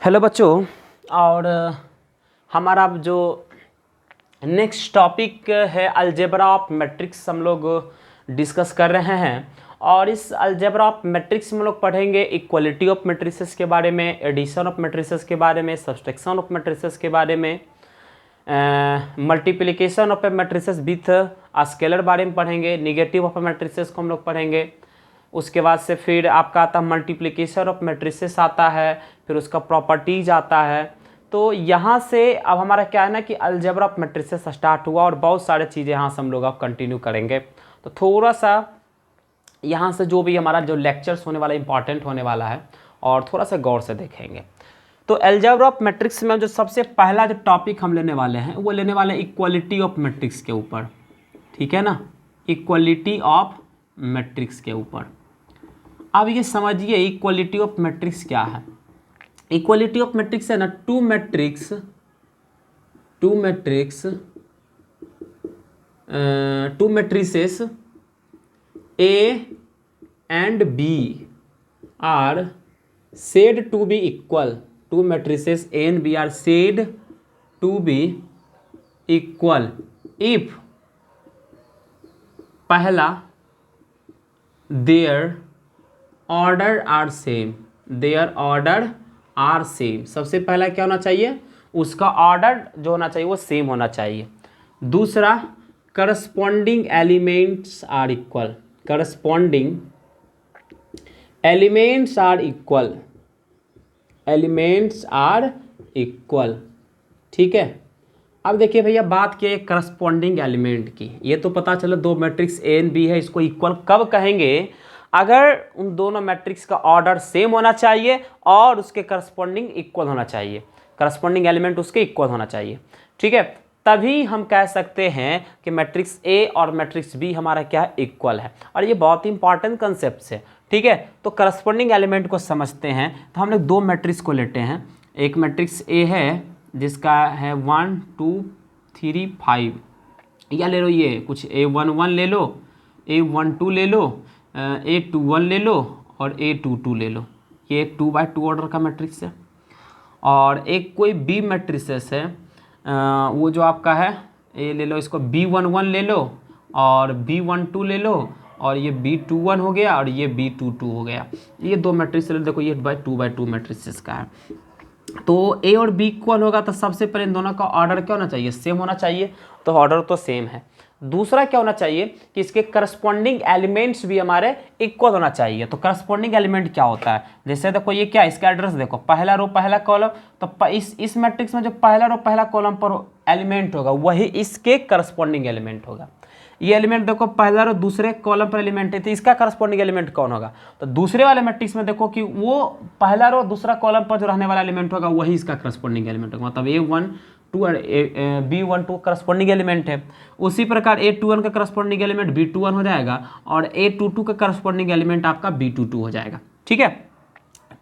Hello बच्चों। और हमारा जो नेक्स्ट टॉपिक है अलजेब्रा ऑफ मैट्रिक्स हम लोग डिस्कस कर रहे हैं। और इस अलजेब्रा ऑफ मैट्रिक्स में हम लोग पढ़ेंगे इक्वलिटी ऑफ मैट्रिसेस के बारे में, एडिशन ऑफ मैट्रिसेस के बारे में, सब्सट्रैक्शन ऑफ मैट्रिसेस के बारे में, multiplication of matrices with scalar बारे में पढ़ेंगे, निगेटिव ऑफ मैट्रिसेस को हम लोग पढ़ेंगे। उसके बाद से फिर आपका आता है मल्टीप्लिकेशन ऑफ मैट्रिसेस आता है, फिर उसका प्रॉपर्टीज आता है। तो यहाँ से अब हमारा क्या है ना कि अलजेब्रा ऑफ मैट्रिसेस स्टार्ट हुआ और बहुत सारे चीज़ें यहाँ से हम लोग अब कंटिन्यू करेंगे। तो थोड़ा सा यहाँ से जो भी हमारा जो लेक्चर्स होने वाला इंपॉर्टेंट होने वाला है और थोड़ा सा गौर से देखेंगे। तो अलजेब्रा ऑफ मैट्रिक्स में जो सबसे पहला जो टॉपिक हम लेने वाले हैं वो लेने वाले हैं इक्वलिटी ऑफ मैट्रिक्स के ऊपर, ठीक है ना, इक्वलिटी ऑफ मैट्रिक्स के ऊपर। अब ये समझिए इक्वलिटी ऑफ मैट्रिक्स क्या है। इक्वलिटी ऑफ मैट्रिक्स है ना, two matrices A and B are said to be equal, two matrices A and B are said to be equal if पहला their order are same, सबसे पहला क्या होना चाहिए, उसका ऑर्डर जो होना चाहिए वो सेम होना चाहिए। दूसरा corresponding elements are equal, elements are equal, ठीक है। अब देखिए भैया बात की है करस्पॉन्डिंग एलिमेंट की। ये तो पता चला दो मैट्रिक्स ए एंड बी है, इसको इक्वल कब कहेंगे, अगर उन दोनों मैट्रिक्स का ऑर्डर सेम होना चाहिए और उसके करस्पॉन्डिंग इक्वल होना चाहिए, करस्पॉन्डिंग एलिमेंट उसके इक्वल होना चाहिए, ठीक है। तभी हम कह सकते हैं कि मैट्रिक्स ए और मैट्रिक्स बी हमारा क्या है, इक्वल है। और ये बहुत ही इंपॉर्टेंट कंसेप्ट है, ठीक है। तो करस्पॉन्डिंग एलिमेंट को समझते हैं तो हम लोग दो मैट्रिक्स को लेते हैं। एक मैट्रिक्स ए है जिसका है 1 2 3 5, या ले लो ये कुछ A11 ले लो, A12 ले लो, A21 ले लो और A22 ले लो। ये 2x2 ऑर्डर का मैट्रिक्स है। और एक कोई बी मैट्रिसेस है, वो जो आपका है ये ले लो, इसको B11 ले लो और B12 ले लो और ये B21 हो गया और ये B22 हो गया। ये दो मैट्रिक्स ले लो, देखो ये 2x2 मैट्रिक्स का है। तो ए और बी इक्वल होगा तो सबसे पहले इन दोनों का ऑर्डर क्या होना चाहिए, सेम होना चाहिए। तो ऑर्डर तो सेम है। दूसरा क्या होना चाहिए कि इसके करस्पॉन्डिंग एलिमेंट्स भी हमारे इक्वल होना चाहिए। तो करस्पॉन्डिंग एलिमेंट क्या होता है, जैसे देखो ये क्या है, इसका एड्रेस देखो, पहला रो पहला कॉलम, तो इस मैट्रिक्स में जो पहला रो पहला कॉलम पर एलिमेंट होगा वही इसके करस्पॉन्डिंग एलिमेंट होगा। ये एलिमेंट देखो पहला रो दूसरे कॉलम पर एलिमेंट है, तो इसका करस्पॉन्डिंग एलिमेंट कौन होगा, तो दूसरे वाले मैट्रिक्स में देखो कि वो पहला रो दूसरा कॉलम पर जो रहने वाला एलिमेंट होगा वही इसका करस्पॉन्डिंग एलिमेंट होगा। मतलब A12 और B12 करस्पॉन्डिंग एलिमेंट है। उसी प्रकार A21 का करस्पॉन्डिंग एलिमेंट B21 हो जाएगा और A22 का करस्पॉन्डिंग एलिमेंट आपका B22 हो जाएगा, ठीक है।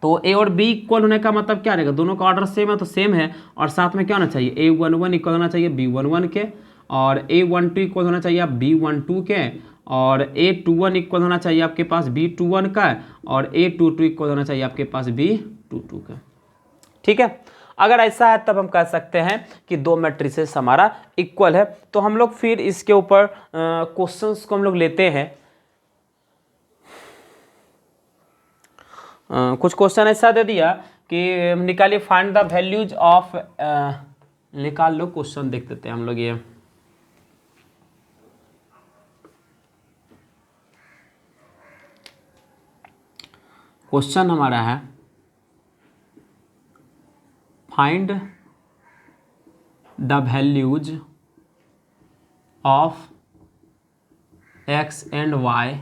तो ए और बी इक्वल होने का मतलब क्या रहेगा, दोनों का ऑर्डर सेम है तो सेम है, और साथ में क्या होना चाहिए, A11 इक्वल होना चाहिए B11 के, और A12 इक्वल होना चाहिए आप B12 के, और A21 इक्वल होना चाहिए आपके पास B21 का, और A22 इक्वल होना चाहिए आपके पास B22 का, ठीक है। अगर ऐसा है तब हम कह सकते हैं कि दो मैट्रिसेस हमारा इक्वल है। तो हम लोग फिर इसके ऊपर क्वेश्चंस को हम लोग लेते हैं। कुछ क्वेश्चन ऐसा दे दिया कि निकालिए फाइंड द वैल्यूज ऑफ, निकाल लो क्वेश्चन देख देते हैं हम लोग। ये क्वेश्चन हमारा है find the values of x and y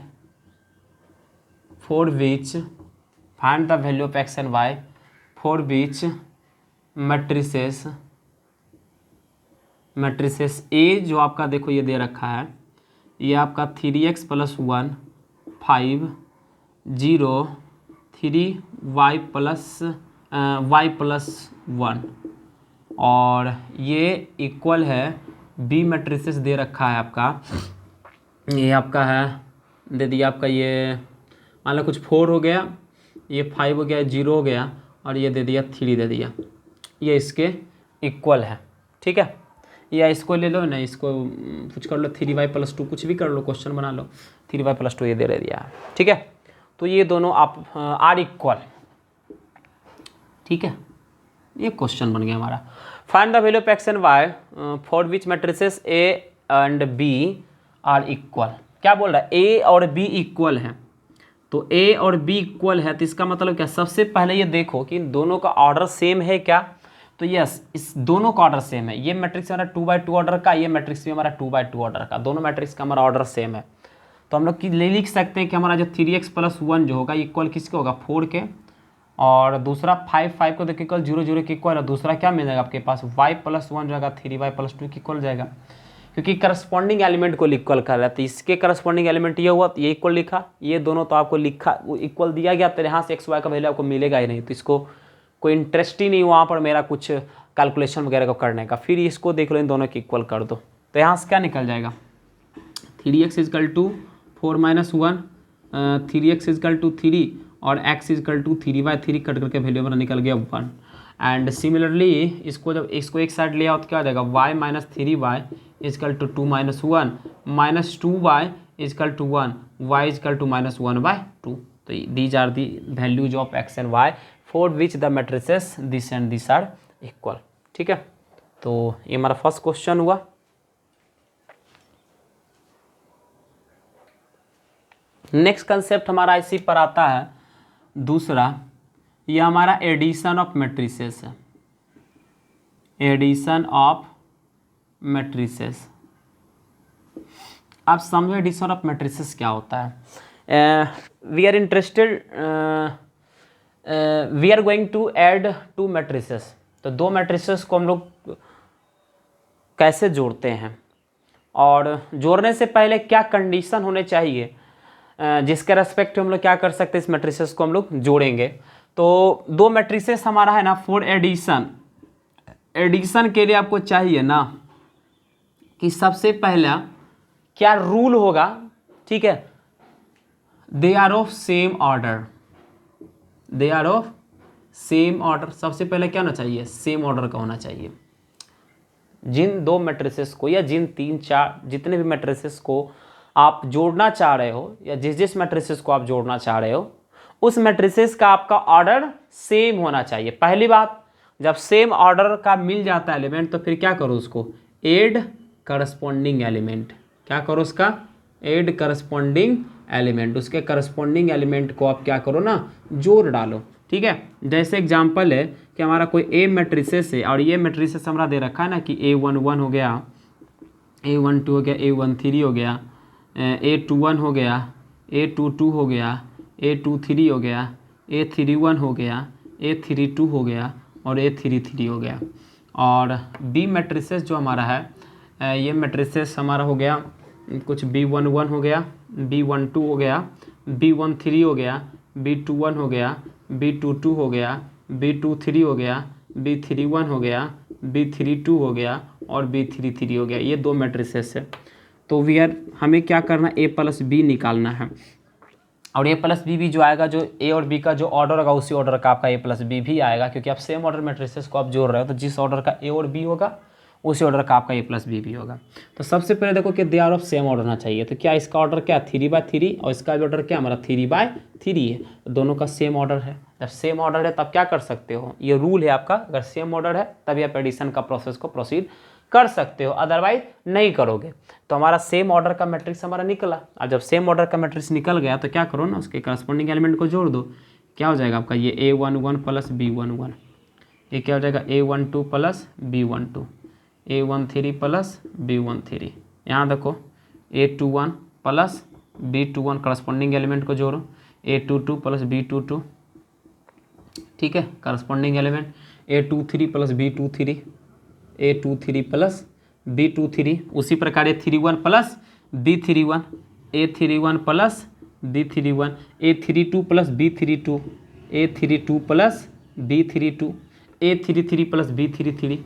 for which, find the value of x and y for which matrices A जो आपका देखो ये दे रखा है, ये आपका 3x + 1 5 0 3y + 1, और ये इक्वल है बी मैट्रिसेस दे रखा है आपका, ये आपका है दे दिया आपका, ये मान लो कुछ 4 हो गया, ये 5 हो गया, 0 हो गया, और ये दे दिया 3 दे दिया, ये इसके इक्वल है। ठीक है, या इसको ले लो ना, इसको कुछ कर लो 3y+2 कुछ भी कर लो, क्वेश्चन बना लो 3y+2 ये दे दिया है। ठीक है, तो ये दोनों आप आर इक्वल। ठीक है, ये क्वेश्चन बन गया हमारा। Find the value of x and y for which matrices A and B are equal. क्या बोल रहा है, A और B इक्वल है, तो A और B इक्वल है तो इसका मतलब क्या, सबसे पहले ये देखो कि इन दोनों का ऑर्डर सेम है क्या, तो यस इस दोनों का ऑर्डर सेम है। ये मैट्रिक्स हमारा 2x2 ऑर्डर का, ये मैट्रिक्स भी हमारा 2x2 ऑर्डर का, दोनों मैट्रिक्स का हमारा ऑर्डर सेम है। तो हम लोग की लिख सकते हैं कि हमारा जो 3x+1 जो होगा इक्वल किसके होगा, 4 के, और दूसरा 5 को देखिए इक्वल 0 0 के इक्वल है। दूसरा क्या मिल जाएगा आपके पास, y+1 जाएगा 3y+2 के इक्वल जाएगा, क्योंकि करस्पॉन्डिंग एलिमेंट को इक्वल कर रहा है। तो इसके करस्पॉन्डिंग एलिमेंट ये हुआ, तो ये इक्वल लिखा, ये दोनों तो आपको लिखा वो इक्वल दिया गया, तो यहाँ से x y का वैल्यू आपको मिलेगा ही नहीं, तो इसको कोई इंटरेस्ट ही नहीं वहाँ पर मेरा कुछ कैलकुलेशन वगैरह को करने का। फिर इसको देख लो, इन दोनों की इक्वल कर दो, तो यहाँ से क्या निकल जाएगा, 3x = 4 - 1, 3x = 3 और x = 3y, 3 कट करके वैल्यू हमारा निकल गया 1। एंड सिमिलरली इसको जब इसको एक साइड ले आओ तो क्या हो जाएगा, y - 3y = 2 - 1 - 2y = 1, y = -1/2। तो these are the values of x and y for which the matrices this and this are equal. ठीक है, तो ये हमारा फर्स्ट क्वेश्चन हुआ। नेक्स्ट कंसेप्ट हमारा इसी पर आता है दूसरा, ये हमारा एडिशन ऑफ मैट्रिसेस है। एडिशन ऑफ मैट्रिसेस, आप समझो एडिशन ऑफ मैट्रिसेस क्या होता है। We are interested, we are going to add 2 matrices. तो 2 मैट्रिसेस को हम लोग कैसे जोड़ते हैं, और जोड़ने से पहले क्या कंडीशन होने चाहिए जिसके रेस्पेक्ट हम लोग क्या कर सकते हैं, इस मैट्रिसेस को हम लोग जोड़ेंगे। तो 2 मैट्रिसेस हमारा है ना, फॉर एडिशन, एडिशन के लिए आपको चाहिए ना कि सबसे पहला क्या रूल होगा। ठीक है, they are of same order, they are of same order. सबसे पहले क्या होना चाहिए, सेम ऑर्डर का होना चाहिए। जिन 2 मैट्रिसेस को या जिन 3 4 जितने भी मैट्रिसेस को आप जोड़ना चाह रहे हो, या जिस मैट्रिसेस को आप जोड़ना चाह रहे हो, उस मैट्रिसेस का आपका ऑर्डर सेम होना चाहिए। पहली बात, जब सेम ऑर्डर का मिल जाता है एलिमेंट, तो फिर क्या करो, उसको एड करस्पॉन्डिंग एलिमेंट। क्या करो उसका, एड करस्पॉन्डिंग एलिमेंट। उसके करस्पॉन्डिंग एलिमेंट को आप क्या करो ना, जोड़ डालो। ठीक है, जैसे एग्जांपल है कि हमारा कोई ए मैट्रिसेस है, और ये मैट्रिसेस हमारा दे रखा है ना कि A11 हो गया, A12 हो गया, A13 हो गया, A21 हो गया, A22 हो गया, A23 हो गया, A31 हो गया, A32 हो गया और A33 हो गया। और B मैट्रिसेस जो हमारा है, ये मैट्रिसेस हमारा हो गया कुछ B11 हो गया, B12 हो गया, B13 हो गया, B21 हो गया, B22 हो गया, B23 हो गया, B31 हो गया, B32 हो गया और B33 हो गया। ये 2 मैट्रिसेस है। तो हमें क्या करना, A+B निकालना है, और A+B भी जो आएगा, जो A और B का जो ऑर्डर होगा उसी ऑर्डर का आपका A+B भी आएगा, क्योंकि आप सेम ऑर्डर मैट्रिसेस को आप जोड़ रहे हो, तो जिस ऑर्डर का A और B होगा उसी ऑर्डर का आपका A+B भी होगा। तो सबसे पहले देखो कि they are of same order होना चाहिए। तो क्या इसका ऑर्डर क्या, 3/3, और इसका भी ऑर्डर क्या हमारा 3/3 है, तो दोनों का सेम ऑर्डर है। जब सेम ऑर्डर है तब क्या कर सकते हो, ये रूल है आपका, अगर सेम ऑर्डर है तभी आप एडिशन का प्रोसेस को प्रोसीड कर सकते हो, अदरवाइज नहीं करोगे। तो हमारा सेम ऑर्डर का मैट्रिक्स हमारा निकला, और जब सेम ऑर्डर का मैट्रिक्स निकल गया तो क्या करो ना, उसके करस्पॉन्डिंग एलिमेंट को जोड़ दो। क्या हो जाएगा आपका, ये A11 + B11, ये क्या हो जाएगा A12 + B12, A13 + B13। यहाँ देखो A21 + B21 करस्पॉन्डिंग एलिमेंट को जोड़ो, A22 + B22, ठीक है, corresponding element, A23 + B23, A23 + B23, उसी प्रकार A31 + B31, A31 + B31, A32 + B32, A32 + B32, A33 + B33,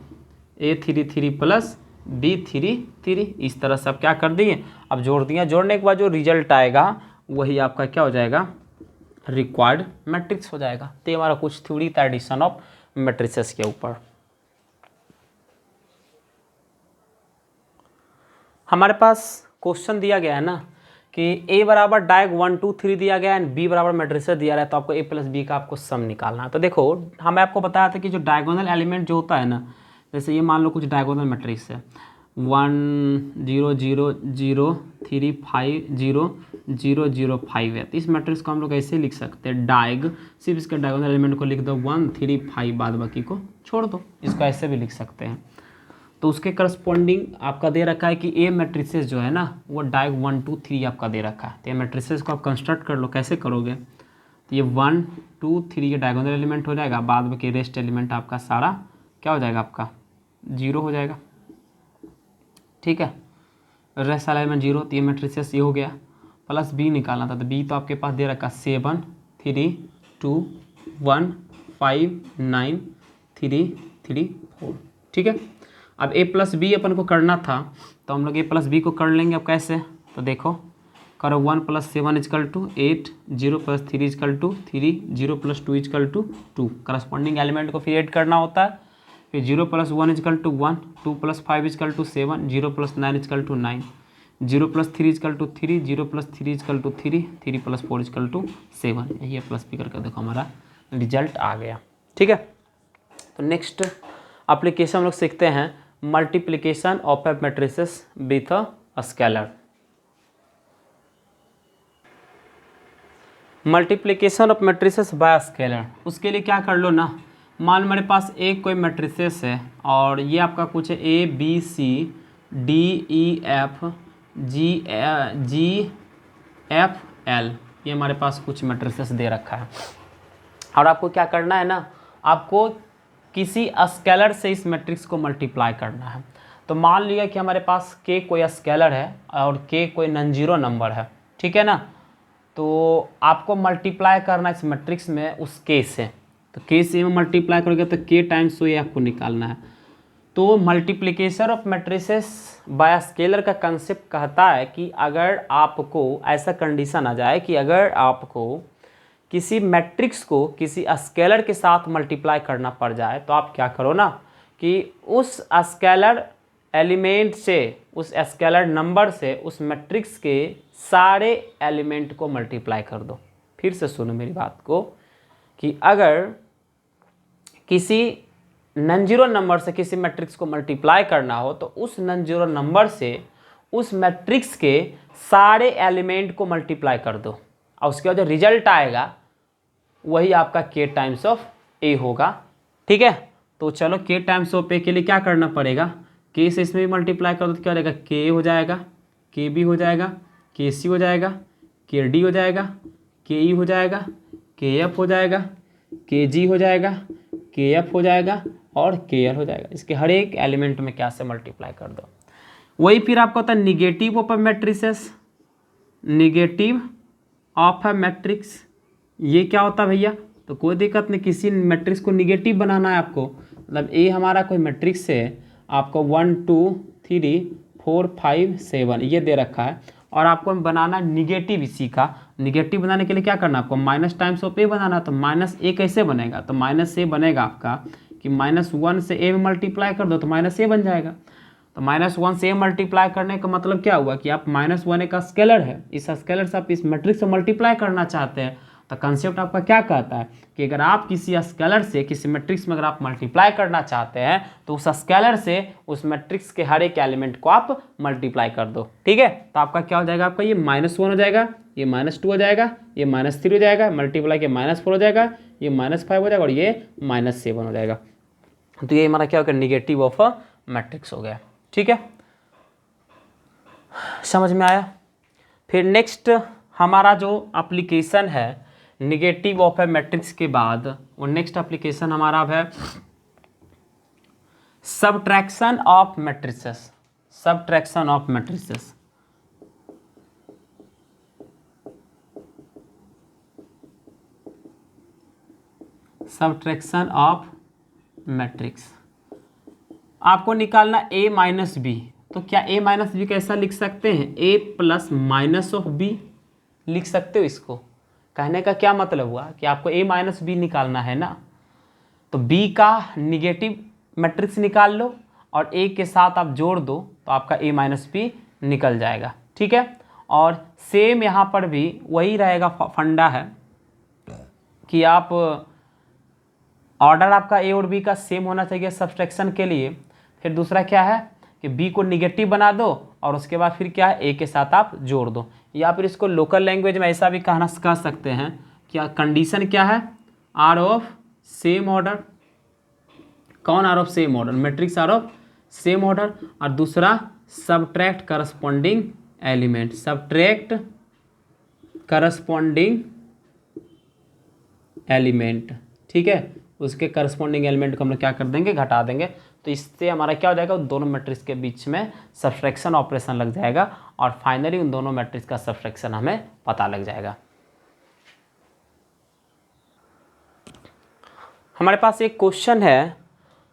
A33 + B33। इस तरह से आप क्या कर दिए, अब जोड़ दिया। जोड़ने के बाद जो रिजल्ट आएगा वही आपका क्या हो जाएगा, रिक्वायर्ड मैट्रिक्स हो जाएगा। तो ये हमारा कुछ थ्योरी था एडिशन ऑफ मैट्रिसेस के ऊपर। हमारे पास क्वेश्चन दिया गया है ना कि ए बराबर डायग 1 2 3 दिया गया है एंड बी बराबर मैट्रिसेस दिया रहा है, तो आपको ए प्लस बी का आपको सम निकालना है। तो देखो हमें आपको बताया था कि जो डायगोनल एलिमेंट जो होता है ना, जैसे ये मान लो कुछ डायगोनल मैट्रिक्स है 1 0 0 0 3 5 0 0 0 5 है, तो इस मैट्रिक्स को हम लोग ऐसे लिख सकते हैं डायग, सिर्फ इसके डायगोनल एलिमेंट को लिख दो 1 3 5, बाद बाकी को छोड़ दो, इसको ऐसे भी लिख सकते हैं। तो उसके करस्पॉन्डिंग आपका दे रखा है कि ए मैट्रिसेस जो है ना वो डायग 1 2 3 आपका दे रखा है। तो ये मैट्रिसेस को आप कंस्ट्रक्ट कर लो, कैसे करोगे, तो ये 1 2 3 ये डायगोनल एलिमेंट हो जाएगा, बाद में के रेस्ट एलिमेंट आपका सारा क्या हो जाएगा, आपका 0 हो जाएगा, ठीक है, रेस्ट वाला एलिमेंट 0, तो ये मैट्रिसेस ये हो गया। प्लस बी निकालना था, तो बी तो आपके पास दे रखा 7 3 2 1 5 9 3 3 4, ठीक है। अब a प्लस बी अपन को करना था, तो हम लोग a प्लस बी को कर लेंगे। अब कैसे, तो देखो करो 1 + 7 = 8, 0 + 3 = 3, 0 + 2 = 2, करस्पॉन्डिंग एलिमेंट को फिर ऐड करना होता है। फिर 0 + 1 = 1, 2 + 5 = 7, 0 + 9 = 9, 0 + 3 = 3, 0 + 3 = 3, 3 + 4 = 7, यही प्लस बी करके देखो हमारा रिजल्ट आ गया, ठीक है। तो नेक्स्ट एप्लीकेशन हम लोग सीखते हैं multiplication of A matrices with a scalar. Multiplication of matrices bye scalar, उसके लिए क्या कर लो ना, मान मेरे पास एक कोई मैट्रिसेस है और ये आपका कुछ है A B C D E F G F L, ये हमारे पास कुछ मैट्रिसेस दे रखा है और आपको क्या करना है ना, आपको किसी स्केलर से इस मैट्रिक्स को मल्टीप्लाई करना है। तो मान लिया कि हमारे पास के कोई स्केलर है और के कोई नॉन जीरो नंबर है, ठीक है ना, तो आपको मल्टीप्लाई करना इस मैट्रिक्स में उस के से, तो के से में मल्टीप्लाई करोगे तो के टाइम्स ये आपको निकालना है। तो multiplication of matrices bye scalar का कंसेप्ट कहता है कि अगर आपको ऐसा कंडीशन आ जाए कि अगर आपको किसी मैट्रिक्स को किसी स्केलर के साथ मल्टीप्लाई करना पड़ जाए, तो आप क्या करो ना कि उस स्केलर एलिमेंट से, उस स्केलर नंबर से उस मैट्रिक्स के सारे एलिमेंट को मल्टीप्लाई कर दो। फिर से सुनो मेरी बात को कि अगर किसी नॉन जीरो नंबर से किसी मैट्रिक्स को मल्टीप्लाई करना हो, तो उस नॉन जीरो नंबर से उस मैट्रिक्स के सारे एलिमेंट को मल्टीप्लाई कर दो और उसके बाद जो रिजल्ट आएगा वही आपका के टाइम्स ऑफ ए होगा, ठीक है। तो चलो के टाइम्स ऑफ ए के लिए क्या करना पड़ेगा, के से इसमें भी मल्टीप्लाई कर दो तो क्या हो जाएगा, के हो जाएगा, के बी हो जाएगा, के सी हो जाएगा, के डी हो जाएगा, के ई हो जाएगा, के एफ हो जाएगा, के जी हो जाएगा, के एफ हो जाएगा और के एल हो जाएगा। इसके हर एक एलिमेंट में क्या से मल्टीप्लाई कर दो। वही फिर आपका होता है negative of a matrices, negative of a matrix, ये क्या होता है भैया, तो कोई दिक्कत नहीं, किसी मैट्रिक्स को निगेटिव बनाना है आपको, मतलब ए हमारा कोई मैट्रिक्स है, आपको 1 2 3 4 5 7 ये दे रखा है और आपको बनाना निगेटिव इसी का। निगेटिव बनाने के लिए क्या करना है आपको, माइनस टाइम्स ऑफ ए बनाना। तो माइनस ए कैसे बनेगा, तो माइनस ए बनेगा आपका कि -1 से ए में मल्टीप्लाई कर दो तो माइनस ए बन जाएगा। तो -1 से ए मल्टीप्लाई करने का मतलब क्या हुआ कि आप -1 एक स्केलर है, इस स्केलर से आप इस मैट्रिक्स से मल्टीप्लाई करना चाहते हैं। तो कंसेप्ट आपका क्या कहता है कि अगर आप किसी स्केलर से किसी मैट्रिक्स में अगर आप मल्टीप्लाई करना चाहते हैं तो उस स्केलर से उस मैट्रिक्स के हर एक एलिमेंट को आप मल्टीप्लाई कर दो, ठीक है। तो आपका क्या हो जाएगा, आपका ये -1 हो जाएगा, ये -2 हो जाएगा, ये -3 हो जाएगा, मल्टीप्लाई के -4 हो जाएगा, ये -5 हो जाएगा और ये -7 हो जाएगा। तो ये हमारा क्या होगा, निगेटिव ऑफ अ मैट्रिक्स हो गया, ठीक है, समझ में आया। फिर नेक्स्ट हमारा जो एप्लीकेशन है निगेटिव ऑफ ए मैट्रिक्स के बाद, वो नेक्स्ट एप्लीकेशन हमारा है subtraction of matrices, subtraction of matrices. Subtraction of matrix आपको निकालना a माइनस बी, तो क्या a माइनस बी कैसा लिख सकते हैं, a plus minus of B लिख सकते हो इसको। कहने का क्या मतलब हुआ कि आपको a माइनस बी निकालना है ना, तो b का निगेटिव मैट्रिक्स निकाल लो और a के साथ आप जोड़ दो तो आपका a माइनस बी निकल जाएगा। ठीक है, और सेम यहाँ पर भी वही रहेगा, फंडा है कि आप ऑर्डर आपका ए और बी का सेम होना चाहिए सब्सट्रैक्शन के लिए। फिर दूसरा क्या है कि बी को निगेटिव बना दो और उसके बाद फिर क्या है, ए के साथ आप जोड़ दो, या फिर इसको लोकल लैंग्वेज में ऐसा भी कह सकते हैं कि कंडीशन क्या है, आर ऑफ सेम ऑर्डर। कौन are of same order? Matrix are of same order. और दूसरा subtract corresponding element, subtract corresponding element. ठीक है, उसके करस्पॉन्डिंग एलिमेंट को हम लोग क्या कर देंगे, घटा देंगे। तो इससे हमारा क्या हो जाएगा, दोनों मैट्रिक्स के बीच में सब्सट्रैक्शन ऑपरेशन लग जाएगा और फाइनली उन दोनों मैट्रिक्स का सब्सट्रैक्शन हमें पता लग जाएगा। हमारे पास एक क्वेश्चन है,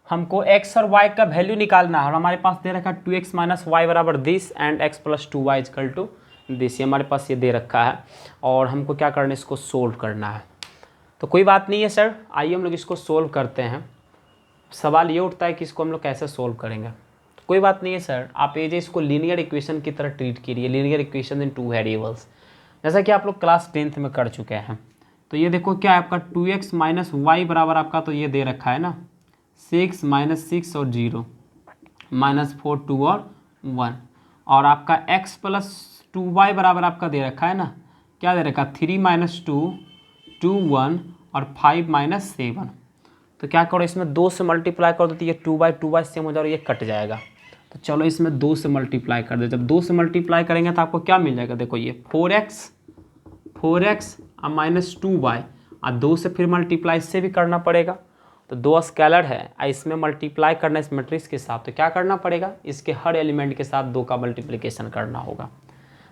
हमको x और y का वैल्यू निकालना है और हमारे पास दे रखा है 2x माइनस वाई बराबर this and x plus 2y equal to this. ये हमारे पास ये दे रखा है और हमको क्या करना है, इसको सोल्व करना है। तो कोई बात नहीं है सर, आइए हम लोग इसको सोल्व करते हैं। सवाल ये उठता है कि इसको हम लोग कैसे सोल्व करेंगे। तो कोई बात नहीं है सर, आप ये इसको लीनियर इक्वेशन की तरह ट्रीट कीजिए, लीनियर इक्वेशन इन 2 वेरिएबल्स, जैसा कि आप लोग क्लास 10th में कर चुके हैं। तो ये देखो क्या है आपका 2x माइनस वाई बराबर आपका, तो ये दे रखा है ना 6 माइनस 6 और 0 माइनस 4 2 और 1, और आपका x प्लस 2y बराबर आपका दे रखा है ना, क्या दे रखा है 3 माइनस 2 2 1 और 5 माइनस 7। तो क्या करो, इसमें 2 से मल्टीप्लाई कर दो तो ये 2 सेम हो जाएगा, ये कट जाएगा। तो चलो इसमें 2 से मल्टीप्लाई कर दे। जब 2 से मल्टीप्लाई करेंगे तो आपको क्या मिल जाएगा, देखो ये 4x और माइनस 2y, और 2 से फिर मल्टीप्लाई इससे भी करना पड़ेगा। तो 2 स्केलर है, इसमें मल्टीप्लाई करना इस मैट्रिक्स के साथ, तो क्या करना पड़ेगा, इसके हर एलिमेंट के साथ 2 का मल्टीप्लिकेशन करना होगा।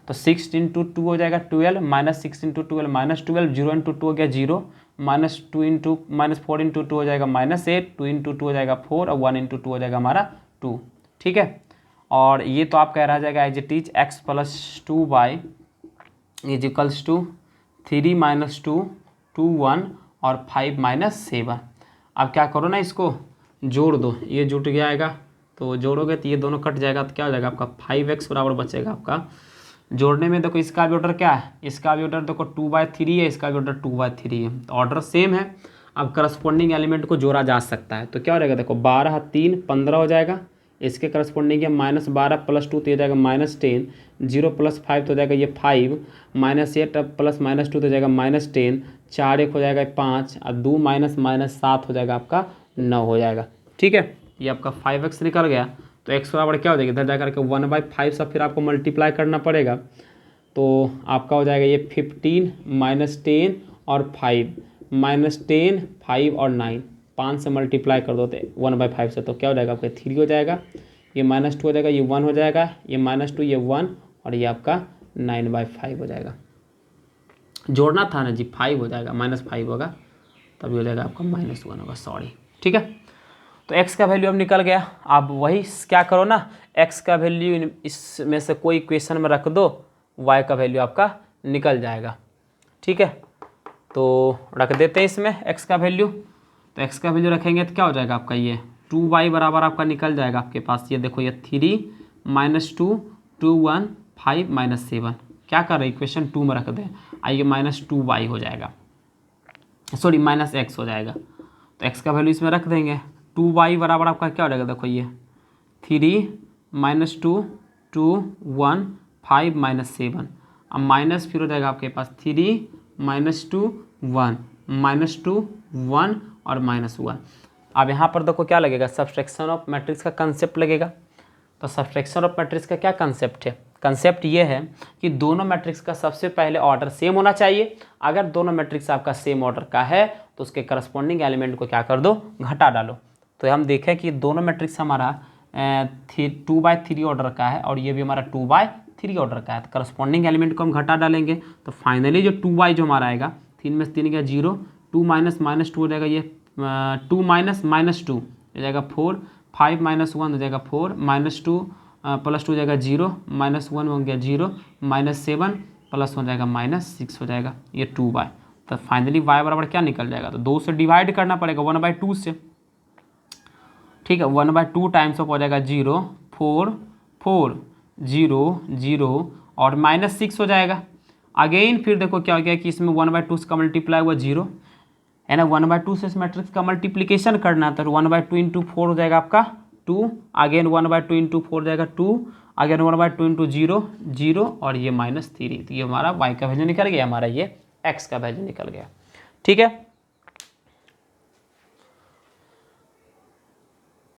तो 6 इंटू 2 हो जाएगा 12, माइनस 6 इंटू 12 माइनस 12, 0 इंटू 2 हो गया 0, माइनस 2 इंटू माइनस 4 इंटू 2 हो जाएगा माइनस 8, 2 इंटू 2 हो जाएगा 4 और 1 इंटू 2 हो जाएगा हमारा 2। ठीक है, और ये तो आपका रह जाएगा as it is x plus 2y is equals to 3 minus 2 2 1 और 5 माइनस 7। अब क्या करो ना, इसको जोड़ दो, ये जुट जाएगा, तो जोड़ोगे तो ये दोनों कट जाएगा, तो क्या हो जाएगा आपका 5x बराबर बचेगा आपका। जोड़ने में देखो इसका भी ऑर्डर क्या है, इसका भी ऑर्डर देखो 2/3 है, इसका भी ऑर्डर 2/3 है, तो ऑर्डर सेम है। अब करस्पॉन्डिंग एलिमेंट को जोड़ा जा सकता है, तो क्या हो जाएगा, देखो 12 3 15 हो जाएगा, इसके करस्पॉन्डिंग है माइनस 12 प्लस 2 तो ये जाएगा माइनस 10, 0 प्लस 5 तो हो जाएगा ये 5, माइनस 8 प्लस माइनस 2 तो हो जाएगा माइनस 10, 4 1 हो जाएगा 5 और 2 माइनस माइनस 7 हो जाएगा आपका 9 हो जाएगा। ठीक है, ये आपका 5x निकल गया। तो x बराबर क्या हो जाएगा, इधर जाकर के 1/5 सब फिर आपको मल्टीप्लाई करना पड़ेगा, तो आपका हो जाएगा ये 15 माइनस 10 और 5 माइनस 10 5 और 9, 5 से मल्टीप्लाई कर दो तो 1/5 से, तो क्या हो जाएगा आपका 3 हो जाएगा, ये माइनस 2 हो जाएगा, ये 1 हो जाएगा, ये माइनस 2 ये 1 और ये आपका 9/5 हो जाएगा। जोड़ना था ना जी, 5 हो जाएगा, माइनस 5 होगा तभी हो जाएगा आपका -1 होगा, सॉरी। ठीक है, तो x का वैल्यू अब निकल गया। आप वही क्या करो ना, x का वैल्यू इसमें से कोई इक्वेशन में रख दो, y का वैल्यू आपका निकल जाएगा। ठीक है, तो रख देते हैं इसमें x का वैल्यू। तो x का वैल्यू रखेंगे तो क्या हो जाएगा आपका, ये 2y बराबर आपका निकल जाएगा आपके पास। ये देखो ये 3 माइनस 2 2 1 5 माइनस 7, क्या कर रहे हैं इक्वेशन 2 में रख दें, आइए -2y हो जाएगा, सॉरी -x हो जाएगा। तो x का वैल्यू इसमें रख देंगे, 2y बराबर आपका क्या हो जाएगा, देखो ये 3 माइनस 2 2 1 5 माइनस 7, अब माइनस फिर हो जाएगा आपके पास 3 माइनस 2 1 माइनस 2 1 और -1। अब यहाँ पर देखो क्या लगेगा, सब्सट्रैक्शन ऑफ मैट्रिक्स का कंसेप्ट लगेगा। तो सब्सट्रैक्शन ऑफ मैट्रिक्स का क्या कंसेप्ट है, कंसेप्ट ये है कि दोनों मैट्रिक्स का सबसे पहले ऑर्डर सेम होना चाहिए। अगर दोनों मैट्रिक्स आपका सेम ऑर्डर का है तो उसके करस्पॉन्डिंग एलिमेंट को क्या कर दो, घटा डालो। तो हम देखें कि दोनों मैट्रिक्स हमारा 2/3 ऑर्डर का है और ये भी हमारा 2/3 ऑर्डर का है, तो करस्पॉन्डिंग एलिमेंट को हम घटा डालेंगे। तो फाइनली जो 2y जो हमारा आएगा, 3 में से 3 गया 0, 2 माइनस -2 हो जाएगा, ये 2 माइनस -2 हो जाएगा 4, 5 माइनस 1 हो जाएगा 4, -2 प्लस 2 हो जाएगा 0, -1 हो गया 0, -7 प्लस हो जाएगा -6 हो जाएगा, ये 2y तो फाइनली y बराबर क्या निकल जाएगा, तो 2 से डिवाइड करना पड़ेगा 1/2 से, ठीक है। 1/2 टाइम्स ऑफ हो जाएगा 0 4 4 0 0 और -6 हो जाएगा। अगेन फिर देखो क्या हो गया कि इसमें 1/2 से का मल्टीप्लाई हुआ 0 है ना, 1/2 से इस मैट्रिक्स का मल्टीप्लिकेशन करना है तो 1/2 इंटू 4 हो जाएगा आपका 2, अगेन 1/2 इंटू 4 हो जाएगा 2, अगेन 1/2 इंटू 0 0 और ये -3, तो ये हमारा y का वैल्यू निकल गया, हमारा ये x का वैल्यू निकल गया, ठीक है।